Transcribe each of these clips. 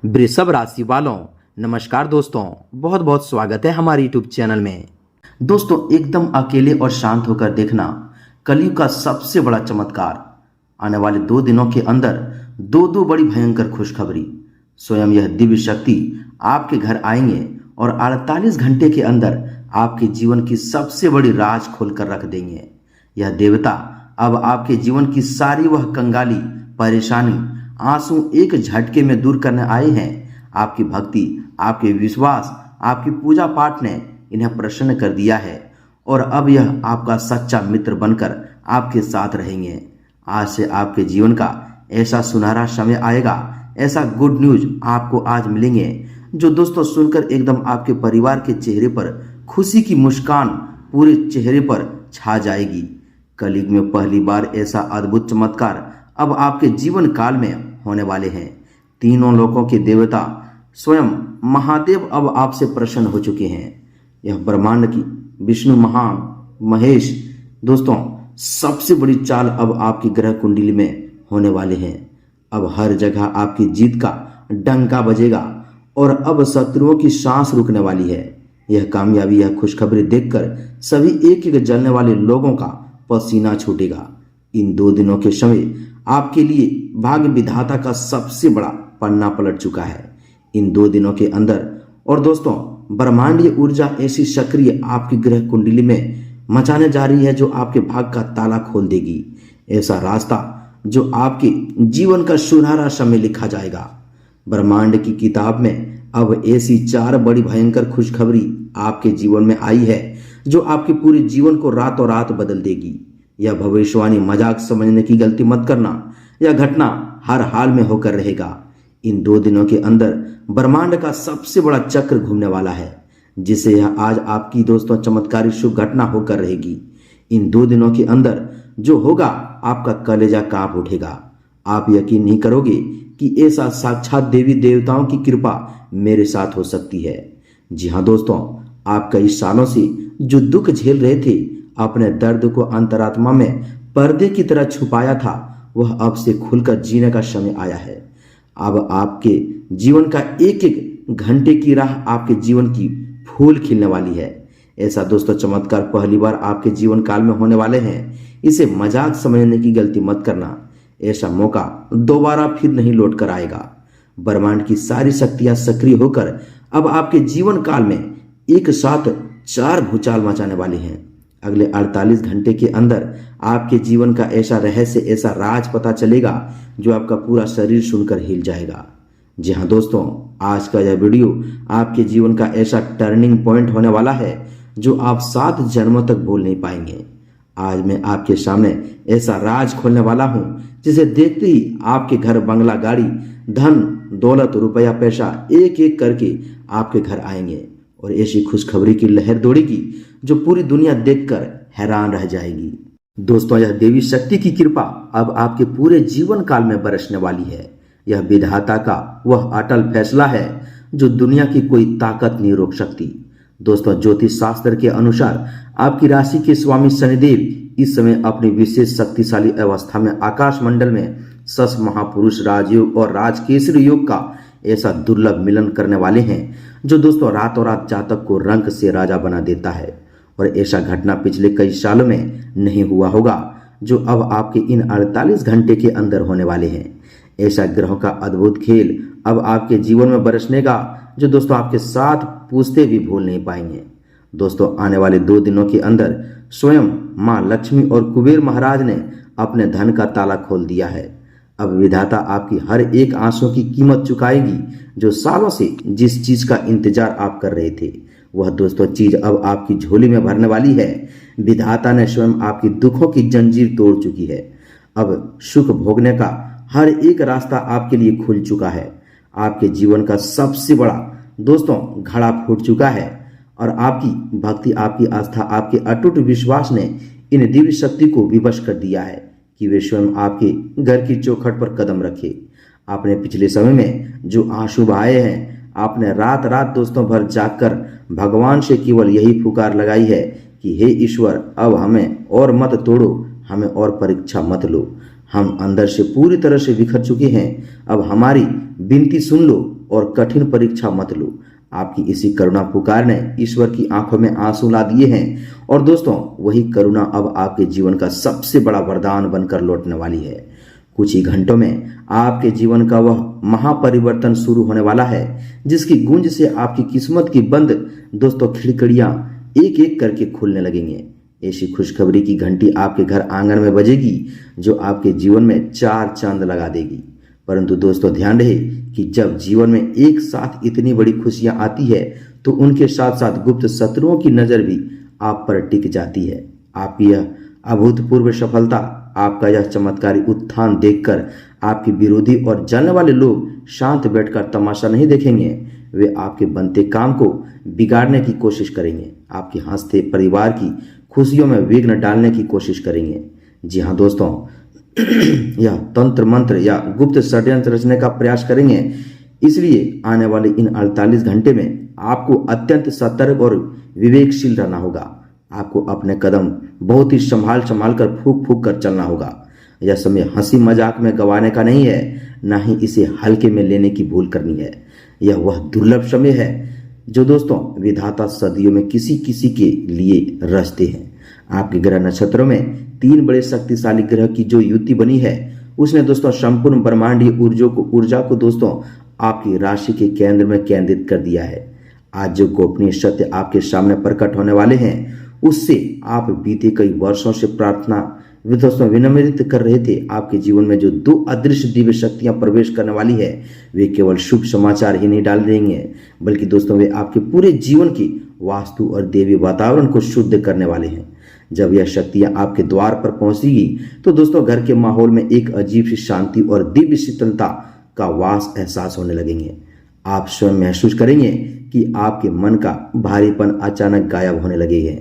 वृषभ राशि वालों, नमस्कार दोस्तों। बहुत बहुत स्वागत है हमारे यूट्यूब चैनल में। दोस्तों, एकदम अकेले और शांत होकर देखना कलयुग का सबसे बड़ा चमत्कार। आने वाले 2 दिनों के अंदर दो बड़ी भयंकर खुशखबरी। स्वयं यह दिव्य शक्ति आपके घर आएंगे और 48 घंटे के अंदर आपके जीवन की सबसे बड़ी राज खोलकर रख देंगे। यह देवता अब आपके जीवन की सारी वह कंगाली, परेशानी, आंसू एक झटके में दूर करने आए हैं। आपकी भक्ति, आपके विश्वास, आपकी पूजा पाठ ने इन्हें प्रसन्न कर दिया है और अब यह आपका सच्चा मित्र बनकर आपके साथ रहेंगे। आज से आपके जीवन का ऐसा सुनहरा समय आएगा, ऐसा गुड न्यूज आपको आज मिलेंगे जो दोस्तों सुनकर एकदम आपके परिवार के चेहरे पर खुशी की मुस्कान पूरे चेहरे पर छा जाएगी। कलयुग में पहली बार ऐसा अद्भुत चमत्कार अब आपके जीवन काल में होने वाले हैं। तीनों लोकों के देवता स्वयं महादेव अब आपसे प्रसन्न हो चुके हैं। यह ब्रह्मांड की विष्णु महान महेश दोस्तों सबसे बड़ी चाल अब आपकी ग्रह कुंडली में होने वाले हैं। अब हर जगह आपकी जीत का डंका बजेगा और अब शत्रुओं की सांस रुकने वाली है। यह कामयाबी, यह खुशखबरी देखकर सभी एक एक जलने वाले लोगों का पसीना छूटेगा। इन 2 दिनों के समय आपके लिए भाग्य विधाता का सबसे बड़ा पन्ना पलट चुका है। इन 2 दिनों के अंदर और दोस्तों ब्रह्मांडीय ऊर्जा ऐसी सक्रिय आपकी ग्रह कुंडली में मचाने जा रही है जो आपके भाग्य का ताला खोल देगी। ऐसा रास्ता जो आपके जीवन का सुनहरा समय लिखा जाएगा। ब्रह्मांड की किताब में अब ऐसी 4 बड़ी भयंकर खुशखबरी आपके जीवन में आई है जो आपके पूरे जीवन को रातों रात बदल देगी। यह भविष्यवाणी मजाक समझने की गलती मत करना। यह घटना हर हाल में होकर रहेगा। इन 2 दिनों के अंदर ब्रह्मांड का सबसे बड़ा चक्र घूमने वाला है जिसे यह आज आपकी दोस्तों चमत्कारी शुभ घटना होकर रहेगी। इन 2 दिनों के अंदर जो होगा आपका कलेजा कांप उठेगा। आप यकीन नहीं करोगे कि ऐसा साक्षात देवी देवताओं की कृपा मेरे साथ हो सकती है। जी हाँ दोस्तों, आप कई सालों से जो दुख झेल रहे थे, अपने दर्द को अंतरात्मा में पर्दे की तरह छुपाया था, वह अब से खुलकर जीने का समय आया है। अब आपके जीवन का एक एक घंटे की राह आपके जीवन की फूल खिलने वाली है। ऐसा दोस्तों चमत्कार पहली बार आपके जीवन काल में होने वाले हैं। इसे मजाक समझने की गलती मत करना। ऐसा मौका दोबारा फिर नहीं लौट कर आएगा। ब्रह्मांड की सारी शक्तियां सक्रिय होकर अब आपके जीवन काल में एक साथ 4 भूचाल मचाने वाली हैं। अगले 48 घंटे के अंदर आपके जीवन का ऐसा रहस्य, ऐसा राज पता चलेगा जो आपका पूरा शरीर सुनकर हिल जाएगा। जी हाँ दोस्तों, आज का यह वीडियो आपके जीवन का ऐसा टर्निंग पॉइंट होने वाला है जो आप 7 जन्मों तक भूल नहीं पाएंगे। आज मैं आपके सामने ऐसा राज खोलने वाला हूं जिसे देखते ही आपके घर, बंगला, गाड़ी, धन दौलत, रुपया, पैसा एक एक करके आपके घर आएंगे और ऐसी खुशखबरी की लहर दौड़ेगी जो पूरी दुनिया देखकर हैरान रह जाएगी। दोस्तों, यह देवी शक्ति की कृपा अब आपके पूरे जीवन काल में बरसने वाली है। यह विधाता का वह अटल फैसला है जो दुनिया की कोई ताकत नहीं रोक सकती। दोस्तों, ज्योतिष शास्त्र के अनुसार आपकी राशि के स्वामी शनिदेव इस समय अपनी विशेष शक्तिशाली अवस्था में आकाश मंडल में सस महापुरुष राजयोग और राजकेसरी योग का ऐसा दुर्लभ मिलन करने वाले हैं जो दोस्तों रातों रात जातक को रंक से राजा बना देता है। और ऐसा घटना पिछले कई सालों में नहीं हुआ होगा जो अब आपके इन 48 घंटे के अंदर होने वाले हैं। ऐसा ग्रहों का अद्भुत खेल अब आपके जीवन में बरसने का जो दोस्तों आपके साथ पूछते भी भूल नहीं पाएंगे। दोस्तों, आने वाले 2 दिनों के अंदर स्वयं माँ लक्ष्मी और कुबेर महाराज ने अपने धन का ताला खोल दिया है। अब विधाता आपकी हर एक आंसू की कीमत चुकाएगी। जो सालों से जिस चीज का इंतजार आप कर रहे थे, वह दोस्तों चीज अब आपकी झोली में भरने वाली है। विधाता ने स्वयं आपकी दुखों की जंजीर तोड़ चुकी है। अब सुख भोगने का हर एक रास्ता आपके लिए खुल चुका है। आपके जीवन का सबसे बड़ा दोस्तों घड़ा फूट चुका है और आपकी भक्ति, आपकी आस्था, आपके अटूट विश्वास ने इन दिव्य शक्ति को विवश कर दिया है कि वे स्वयं आपके घर की चौखट पर कदम रखे। आपने पिछले समय में जो आंसू बहाए हैं, आपने रात रात दोस्तों भर जागकर भगवान से केवल यही पुकार लगाई है कि हे ईश्वर, अब हमें और मत तोड़ो, हमें और परीक्षा मत लो। हम अंदर से पूरी तरह से बिखर चुके हैं। अब हमारी विनती सुन लो और कठिन परीक्षा मत लो। आपकी इसी करुणा पुकार ने ईश्वर की आंखों में आंसू ला दिए हैं और दोस्तों वही करुणा अब आपके जीवन का सबसे बड़ा वरदान बनकर लौटने वाली है। कुछ ही घंटों में आपके जीवन का वह महापरिवर्तन शुरू होने वाला है जिसकी गूंज से आपकी किस्मत की बंद दोस्तों खिड़कियां एक एक करके खुलने लगेंगे। ऐसी खुशखबरी की घंटी आपके घर आंगन में बजेगी जो आपके जीवन में चार चांद लगा देगी। परंतु दोस्तों ध्यान रहे कि जब जीवन में एक साथ इतनी बड़ी खुशियां आती है तो उनके साथ साथ गुप्त शत्रुओं की नजर भी आप पर टिक जाती है। आपकी यह अभूतपूर्व सफलता, आपका यह चमत्कारी उत्थान देखकर आपके विरोधी और जलने वाले लोग शांत बैठकर तमाशा नहीं देखेंगे। वे आपके बनते काम को बिगाड़ने की कोशिश करेंगे, आपके हंसते परिवार की खुशियों में विघ्न डालने की कोशिश करेंगे। जी हाँ दोस्तों, यह तंत्र मंत्र या गुप्त षड्यंत्र रचने का प्रयास करेंगे। इसलिए आने वाले इन 48 घंटे में आपको अत्यंत सतर्क और विवेकशील रहना होगा। आपको अपने कदम बहुत ही संभाल संभाल कर फूंक फूंक कर चलना होगा। यह समय हंसी मजाक में गंवाने का नहीं है, ना ही इसे हल्के में लेने की भूल करनी है। यह वह दुर्लभ समय है जो दोस्तों विधाता सदियों में किसी किसी के लिए रचते हैं। आपके ग्रह नक्षत्रों में 3 बड़े शक्तिशाली ग्रह की जो युति बनी है उसने दोस्तों संपूर्ण ब्रह्मांडीय ऊर्जा को दोस्तों आपकी राशि के केंद्र में केंद्रित कर दिया है। आज जो गोपनीय सत्य आपके सामने प्रकट होने वाले हैं उससे आप बीते कई वर्षों से प्रार्थना दोस्तों विनम्रित कर रहे थे। आपके जीवन में जो 2 अदृश्य दिव्य शक्तियां प्रवेश करने वाली है वे केवल शुभ समाचार ही नहीं डाल देंगे बल्कि दोस्तों वे आपके पूरे जीवन की वास्तु और देवी वातावरण को शुद्ध करने वाले हैं। जब यह शक्तियां आपके द्वार पर पहुंचेगी तो दोस्तों घर के माहौल में एक अजीब सी शांति और दिव्य शीतलता का वास एहसास होने लगेंगे। आप स्वयं महसूस करेंगे कि आपके मन का भारीपन अचानक गायब होने लगेगा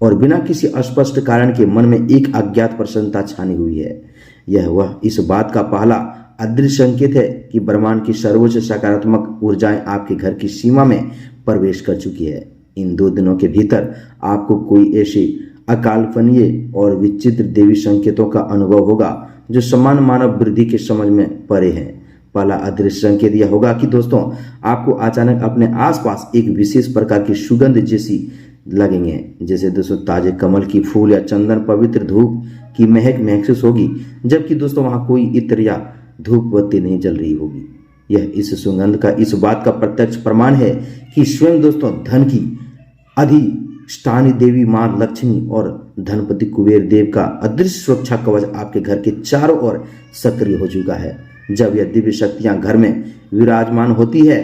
और बिना किसी स्पष्ट कारण के मन में एक अज्ञात प्रसन्नता छानी हुई है। यह वह इस बात का पहला अदृश्य संकेत है कि ब्रह्मांड की सर्वोच्च सकारात्मक ऊर्जाएं आपके घर की सीमा में प्रवेश कर चुकी है। इन 2 दिनों के भीतर आपको कोई ऐसे अकाल्पनीय और विचित्र देवी संकेतों का अनुभव होगा जो समान मानव वृद्धि के समझ में परे हैं। पहला अदृश्य संकेत यह होगा कि दोस्तों आपको अचानक अपने आसपास एक विशेष प्रकार की सुगंध जैसी लगेंगे, जैसे दोस्तों ताजे कमल की फूल या चंदन पवित्र धूप की महक महसूस होगी, जबकि दोस्तों वहां कोई इत्र या धूप बत्ती नहीं जल रही होगी। यह इस सुगंध का इस बात का प्रत्यक्ष प्रमाण है कि स्वयं दोस्तों धन की अधिष्ठानी देवी मां लक्ष्मी और धनपति कुबेर देव का अदृश्य सुरक्षा कवच आपके घर के चारों ओर सक्रिय हो चुका है। जब यह दिव्य शक्तियां घर में विराजमान होती है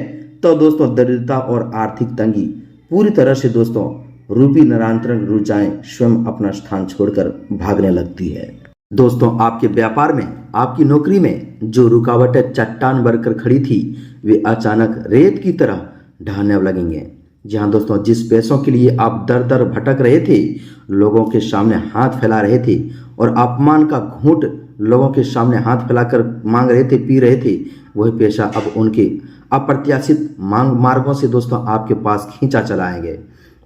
तो दोस्तों दरिद्रता और आर्थिक तंगी पूरी तरह से दोस्तों रूपी निरंतरण ऊर्जाएं स्वयं अपना स्थान छोड़कर भागने लगती है। दोस्तों आपके व्यापार में, आपकी नौकरी में जो रुकावटें चट्टान बनकर खड़ी थी वे अचानक रेत की तरह ढहने लगेंगे। जहां दोस्तों जिस पैसों के लिए आप दर दर भटक रहे थे, लोगों के सामने हाथ फैला रहे थे और अपमान का घूंट लोगों के सामने हाथ फैलाकर मांग रहे थे, पी रहे थे, वही पैसा अब उनके अप्रत्याशित मांग मार्गों से दोस्तों आपके पास खींचा चला आएंगे।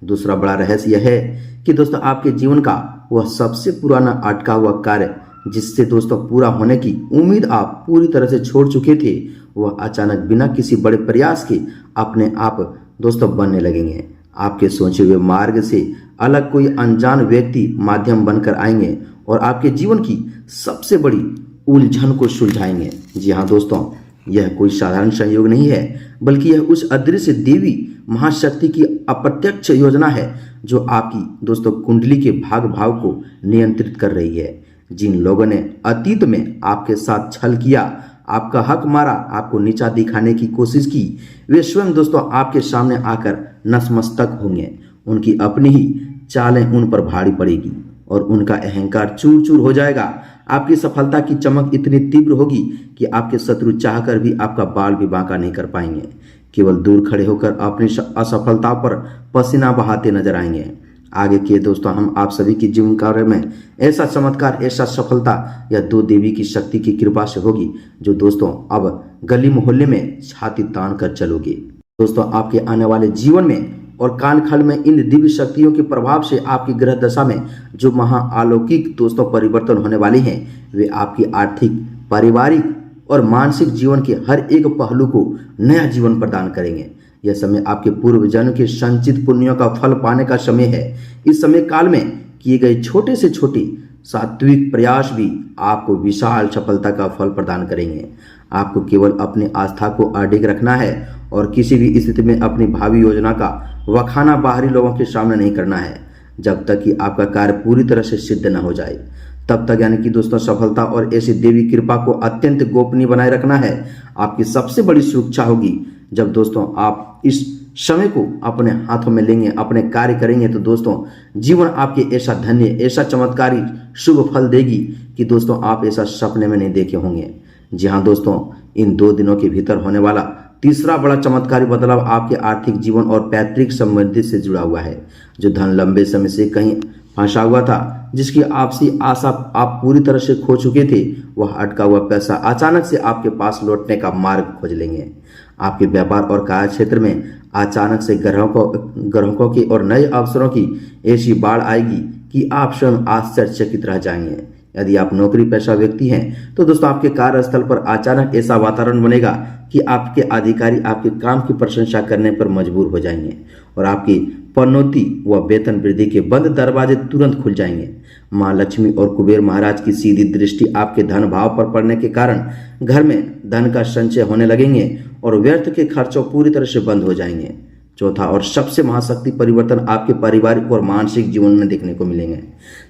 दूसरा बड़ा रहस्य यह है कि दोस्तों आपके जीवन का वह सबसे पुराना अटका हुआ कार्य जिससे दोस्तों पूरा होने की उम्मीद आप पूरी तरह से छोड़ चुके थे, वह अचानक बिना किसी बड़े प्रयास के अपने आप दोस्तों बनने लगेंगे। आपके सोचे हुए मार्ग से अलग कोई अनजान व्यक्ति माध्यम बनकर आएंगे और आपके जीवन की सबसे बड़ी उलझन को सुलझाएंगे। जी हाँ दोस्तों, यह कोई साधारण संयोग नहीं है बल्कि यह उस अदृश्य देवी महाशक्ति की अप्रत्यक्ष योजना है जो आपकी दोस्तों कुंडली के भाग भाव को नियंत्रित कर रही है। जिन लोगों ने अतीत में आपके साथ छल किया, आपका हक मारा, आपको नीचा दिखाने की कोशिश की, वे स्वयं दोस्तों आपके सामने आकर नतमस्तक होंगे। उनकी अपनी ही चालें उन पर भारी पड़ेगी और उनका अहंकार चूर चूर हो जाएगा। आपकी सफलता की चमक इतनी तीव्र होगी कि आपके शत्रु चाहकर भी आपका बाल भी बांका नहीं कर पाएंगे। केवल दूर खड़े होकर अपनी असफलता पर पसीना बहाते नजर आएंगे। आगे के दोस्तों हम आप सभी के जीवन कार्य में ऐसा चमत्कार, ऐसा सफलता या 2 देवी की शक्ति की कृपा से होगी जो दोस्तों अब गली मोहल्ले में छाती तान कर चलोगे। दोस्तों आपके आने वाले जीवन में और कालखंड में इन दिव्य शक्तियों के प्रभाव से आपकी ग्रह दशा में जो महाअलौकिक दोस्तों परिवर्तन होने वाले हैं वे आपकी आर्थिक, पारिवारिक और मानसिक जीवन के हर एक पहलू को नया जीवन प्रदान करेंगे। यह समय आपके पूर्व जन्म के संचित पुण्यों का फल पाने का समय है। इस समय काल में किए गए छोटे से छोटे सात्विक प्रयास भी आपको विशाल सफलता का फल प्रदान करेंगे। आपको केवल अपनी आस्था को अडिग रखना है और किसी भी स्थिति में अपनी भावी योजना का वखाना बाहरी लोगों के सामने नहीं करना है, जब तक कि आपका कार्य पूरी तरह से सिद्ध न हो जाए। तब तक यानी कि दोस्तों सफलता और ऐसी देवी कृपा को अत्यंत गोपनीय बनाए रखना है। आपकी सबसे बड़ी सुरक्षा होगी जब दोस्तों आप इस समय को अपने हाथों में लेंगे, अपने कार्य करेंगे, तो दोस्तों जीवन आपके ऐसा धन्य, ऐसा चमत्कारी शुभ फल देगी कि दोस्तों आप ऐसा सपने में नहीं देखे होंगे। जी हाँ दोस्तों, इन 2 दिनों के भीतर होने वाला तीसरा बड़ा चमत्कारी बदलाव आपके आर्थिक जीवन और पैतृक संबंधी से जुड़ा हुआ है। जो धन लंबे समय से कहीं फंसा हुआ था, जिसकी आपसी आशा आप पूरी तरह से खो चुके थे, वह अटका हुआ पैसा अचानक से आपके पास लौटने का मार्ग खोज लेंगे। आपके व्यापार और कार्य क्षेत्र में अचानक से ग्राहकों की और नए अवसरों की ऐसी बाढ़ आएगी कि आप स्वयं आश्चर्यचकित रह जाएंगे। यदि आप नौकरी पेशा व्यक्ति हैं तो दोस्तों आपके कार्यस्थल पर अचानक ऐसा वातावरण बनेगा कि आपके अधिकारी आपके काम की प्रशंसा करने पर मजबूर हो जाएंगे और आपकी पदोन्नति व वेतन वृद्धि के बंद दरवाजे तुरंत खुल जाएंगे। मां लक्ष्मी और कुबेर महाराज की सीधी दृष्टि आपके धन भाव पर पड़ने के कारण घर में धन का संचय होने लगेंगे और व्यर्थ के खर्चों पूरी तरह से बंद हो जाएंगे। चौथा और सबसे महाशक्ति परिवर्तन आपके पारिवारिक और मानसिक जीवन में देखने को मिलेंगे।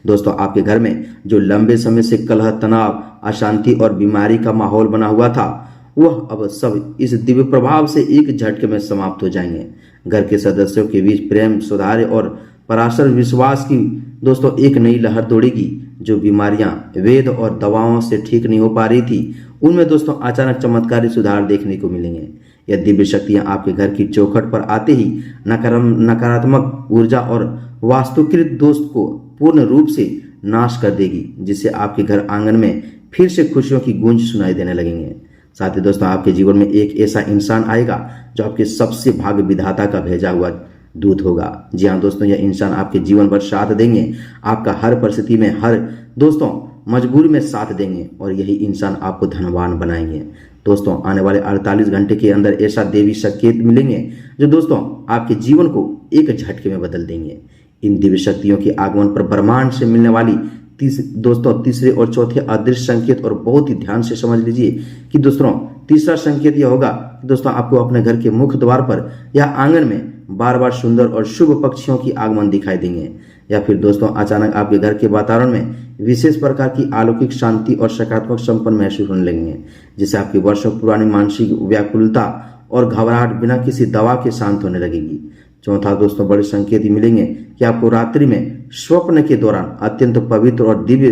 दोस्तों आपके घर में जो लंबे समय से कलह, तनाव, अशांति और बीमारी का माहौल बना हुआ था, वह अब सब इस दिव्य प्रभाव से एक झटके में समाप्त हो जाएंगे। घर के सदस्यों के बीच प्रेम, सुधार और पराशर विश्वास की दोस्तों एक नई लहर दौड़ेगी। जो बीमारियां वेद और दवाओं से ठीक नहीं हो पा रही थी, उनमें दोस्तों अचानक चमत्कारी सुधार देखने को मिलेंगे। यह दिव्य शक्तियां आपके घर की चौखट पर आते ही नकारात्मक ऊर्जा और वास्तुकृत दोष को पूर्ण रूप से नाश कर देगी, जिससे आपके घर आंगन में फिर से खुशियों की गूंज सुनाई देने लगेंगे। साथ ही दोस्तों आपके जीवन में एक ऐसा इंसान आएगा जो आपके सबसे भाग्य विधाता का भेजा हुआ दूत होगा। जी हाँ दोस्तों, यह इंसान आपके जीवन भर साथ देंगे, आपका हर परिस्थिति में, हर दोस्तों मजबूरी में साथ देंगे और यही इंसान आपको धनवान बनाएंगे। दोस्तों आने वाले 48 घंटे के अंदर ऐसा देवी संकेत मिलेंगे जो दोस्तों आपके जीवन को एक झटके में बदल देंगे। इन दिव्य शक्तियों के आगमन पर ब्रह्मांड से मिलने वाली दोस्तों तीसरे और चौथे अदृश्य संकेत, और बहुत ही ध्यान से समझ लीजिए कि दोस्तों तीसरा संकेत यह होगा कि दोस्तों आपको अपने घर के मुख्य द्वार पर या आंगन में बार बार सुंदर और शुभ पक्षियों की आगमन दिखाई देंगे, या फिर दोस्तों अचानक आपके घर के वातावरण में विशेष प्रकार की अलौकिक शांति और सकारात्मक संपन्न महसूस होने लगेंगे, जिससे आपकी वर्षों पुरानी मानसिक व्याकुलता और घबराहट बिना किसी दवा के शांत होने लगेगी। चौथा दोस्तों बड़े संकेत मिलेंगे कि आपको रात्रि में स्वप्न के दौरान अत्यंत पवित्र और दिव्य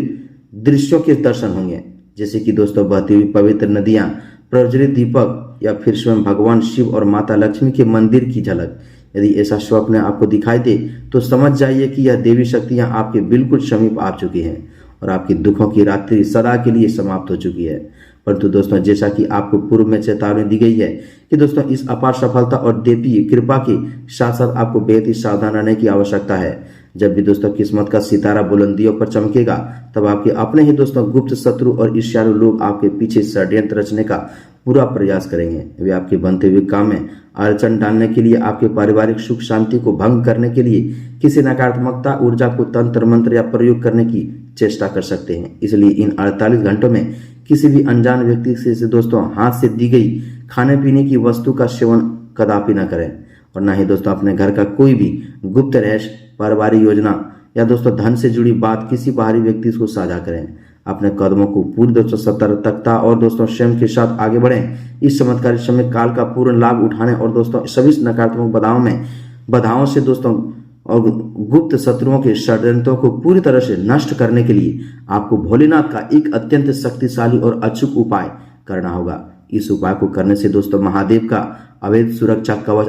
दृश्यों के दर्शन होंगे, जैसे कि दोस्तों बहती हुई पवित्र नदियां, प्रज्वलित दीपक, या फिर स्वयं भगवान शिव और माता लक्ष्मी के मंदिर की झलक। यदि ऐसा स्वप्न आपको दिखाई दे तो समझ जाइए कि यह देवी शक्तियां आपके बिल्कुल समीप आ चुकी हैं और आपकी दुखों की रात्रि सदा के लिए समाप्त हो चुकी है। परंतु दोस्तों जैसा कि आपको पूर्व में चेतावनी दी गई है कि दोस्तों इस अपार सफलता और देवी कृपा के साथ साथ आपको बेहद ही सावधान रहने की आवश्यकता है। जब भी दोस्तों किस्मत का सितारा बुलंदियों पर चमकेगा, तब आपके अपने ही दोस्तों गुप्त शत्रु और ईर्ष्यालु लोग आपके पीछे षड्यंत्र रचने का पूरा प्रयास करेंगे। वे आपके बनते हुए काम में अड़चन डालने के लिए, आपके पारिवारिक सुख शांति को भंग करने के लिए किसी नकारात्मकता ऊर्जा को तंत्र मंत्र या प्रयोग करने की चेष्टा कर सकते हैं। इसलिए इन 48 घंटों में किसी भी अनजान व्यक्ति से दोस्तों हाथ से दी गई खाने पीने की वस्तु का सेवन कदापि न करें, और न ही दोस्तों अपने घर का कोई भी गुप्त रहस्य, पारिवारिक योजना या दोस्तों धन से जुड़ी बात किसी बाहरी व्यक्ति को साझा करें। अपने कदमों को पूरी दोस्तों सतर्कता और दोस्तों स्वयं के साथ आगे बढ़ें। इस चमत्कारी समय काल का पूर्ण लाभ उठाने और दोस्तों सभी नकारात्मक बाधाओं से दोस्तों और गुप्त शत्रुओं के षड्यंत्रों को पूरी तरह से नष्ट करने के लिए आपको भोलेनाथ का एक अत्यंत शक्तिशाली और अचूक उपाय करना होगा। इस उपाय को करने से दोस्तों महादेव का अवैध सुरक्षा कवच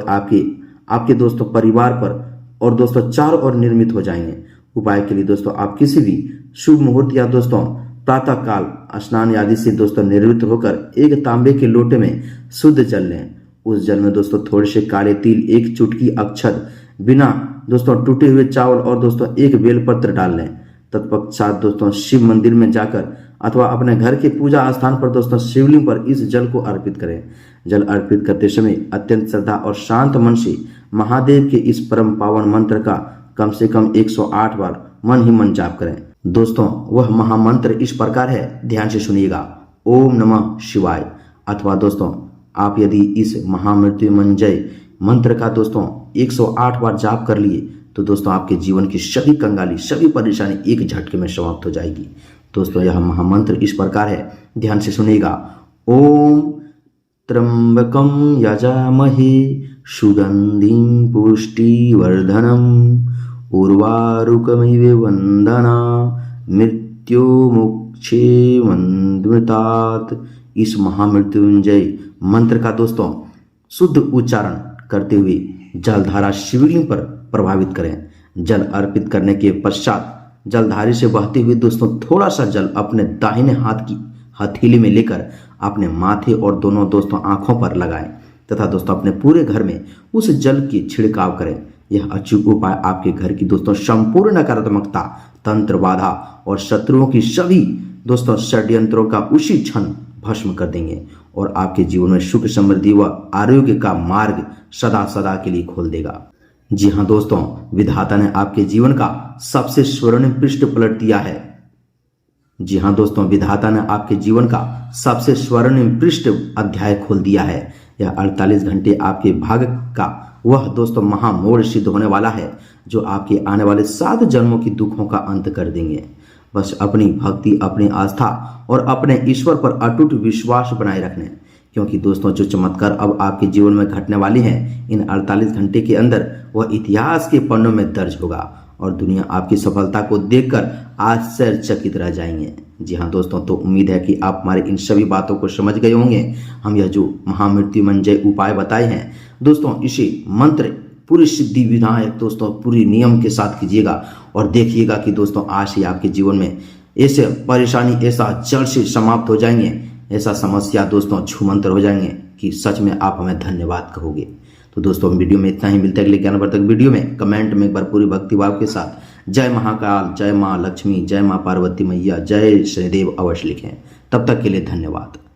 आपके दोस्तों परिवार पर और दोस्तों चारों ओर निर्मित हो जाएंगे। उपाय के लिए दोस्तों आप किसी भी शुभ मुहूर्त या दोस्तों प्रातः काल स्नान आदि से दोस्तों निवृत्त होकर एक तांबे के लोटे में शुद्ध जल लें। उस जल में दोस्तों थोड़े से काले तिल, एक चुटकी अक्षत, बिना दोस्तों टूटे हुए चावल और दोस्तों एक बेलपत्र डाल लें। तत्पश्चात दोस्तों शिव मंदिर में जाकर अथवा अपने घर के पूजा स्थान पर दोस्तों शिवलिंग पर इस जल को अर्पित करें। जल अर्पित करते समय अत्यंत श्रद्धा और शांत मन से महादेव के इस परम पावन मंत्र का कम से कम 108 बार मन ही मन जाप करें। दोस्तों वह महामंत्र इस प्रकार है, ध्यान से सुनिएगा। ओम नमः शिवाय। अथवा दोस्तों आप यदि इस महामृत्युंजय मंत्र का दोस्तों 108 बार जाप कर लिए तो दोस्तों आपके जीवन की सभी कंगाली, सभी परेशानी एक झटके में समाप्त हो जाएगी। दोस्तों यह महामंत्र इस प्रकार है, ध्यान से सुनिएगा। ओम त्र्यंबकं यजामहे सुगंधिं पुष्टिवर्धनम् उर्वारुकमिव वंदना मृत्युमुक्षेमन्मृतात्। इस महामृत्युंजय मंत्र का दोस्तों शुद्ध उच्चारण करते हुए जलधारा शिवलिंग पर प्रभावित करें। जल अर्पित करने के पश्चात जलधारी से बहते हुए दोस्तों थोड़ा सा जल अपने दाहिने हाथ की हथेली में लेकर अपने माथे और दोनों दोस्तों आंखों पर लगाएं तथा दोस्तों अपने पूरे घर में उस जल की छिड़काव करें। यह अचूक उपाय आपके घर की दोस्तों संपूर्ण नकारात्मकता, तंत्र बाधा और शत्रुओं की सभी दोस्तों षड्यंत्रों का उसी क्षण भस्म कर देंगे और आपके जीवन में सुख, समृद्धि व आरोग्य का मार्ग सदा सदा के लिए खोल देगा। जी हाँ दोस्तों, विधाता ने आपके जीवन का सबसे स्वर्णिम पृष्ठ पलट दिया है। जी हाँ दोस्तों, विधाता ने आपके जीवन का सबसे स्वर्णिम पृष्ठ अध्याय खोल दिया है। यह 48 घंटे आपके भाग्य का वह दोस्तों महामोड़ सिद्ध होने वाला है जो आपके आने वाले 7 जन्मों की दुखों का अंत कर देंगे। बस अपनी भक्ति, अपनी आस्था और अपने ईश्वर पर अटूट विश्वास बनाए रखने, क्योंकि दोस्तों जो चमत्कार अब आपके जीवन में घटने वाली हैं इन 48 घंटे के अंदर वह इतिहास के पन्नों में दर्ज होगा और दुनिया आपकी सफलता को देखकर आश्चर्यचकित रह जाएंगे। जी हाँ दोस्तों, तो उम्मीद है कि आप हमारे इन सभी बातों को समझ गए होंगे। हम यह जो महामृत्युंजय उपाय बताए हैं दोस्तों, इसे मंत्र पूरी सिद्धि विनायक दोस्तों पूरी नियम के साथ कीजिएगा और देखिएगा कि दोस्तों आज ही आपके जीवन में ऐसे परेशानी, ऐसा जड़ से समाप्त हो जाएंगे, ऐसा समस्या दोस्तों छूमंतर हो जाएंगे कि सच में आप हमें धन्यवाद कहोगे। तो दोस्तों वीडियो में इतना ही, मिलता है अगले ज्ञानवर्धक वीडियो में। कमेंट में एक बार पूरी भक्तिभाव के साथ जय महाकाल, जय माँ लक्ष्मी, जय माँ पार्वती मैया, जय शनिदेव अवश्य लिखें। तब तक के लिए धन्यवाद।